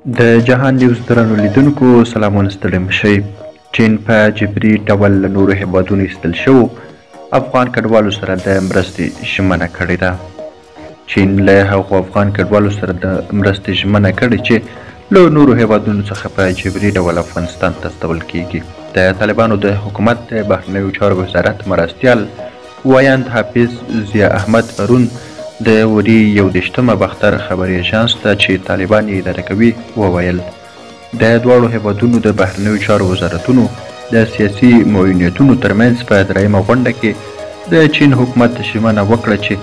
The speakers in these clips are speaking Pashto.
د جهان نیوز درنو لیدونکو سلامونه ستړي مشئ. چین په جبري ډول له نورو هیوادونو ایستل شوو افغان کډوالو سره د مرستې ژمنه کړې ده. چین له هغو افغان کډوالو سره د مرستې ژمنه کړې چې له نورو هیوادونو څخه په جبري ډول افغانستان ته استول کیږي. د طالبانو د حکومت د بهرنیو چارو وزارت مرستیال وایند حافظ ضیا احمد پرون د وري 21 باختر خبري اژانس ته چې طالبان یې اداره کوي وویل د دواړو هیوادونو د بهرنیو چارو وزارتونو د سیاسي معاونیتونو ترمنځ په درېیمه غونډه کې د چین حکومت ژمنه وکړه چې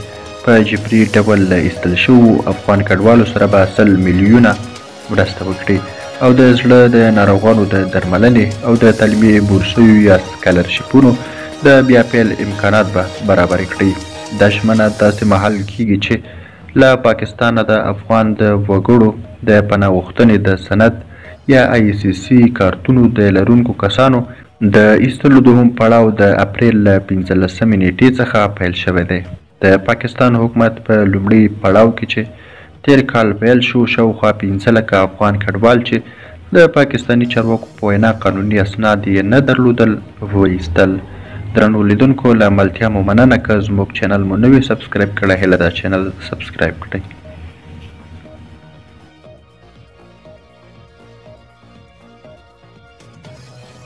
په جبري ډول له ایستل شوو افغان کډوالو سره به 100 میلیونه مرسته وکړي او د زړه د ناروغانو د درملنې او د تعلیمي بورسیو یا سکالرشیپونو د بیا پیل امکانات به برابر کړي. دا ژمنه داسې مهال کیږي چې له پاکستانه د افغان د وګړو د پناه غوښتنې د سند یا ICC کارتونو د لرونکو کسانو د ایستلو دوهم پړاو د اپریل له 15 نیټې څخه پیل شوی دی. د پاکستان حکومت په لومړي پړاو کې چې تیر کال پیل شو شاوخوا 15 لکه افغان کډوال چې د پاکستاني چارواکو په وینا قانوني اسناد یې نه درلودل وایستل. درنو لیدونکو له ملتیا مو مننه که زموږ چینل مو نوی سبسکرایب کړی هیله ده چینل سبسکرایب کړئ.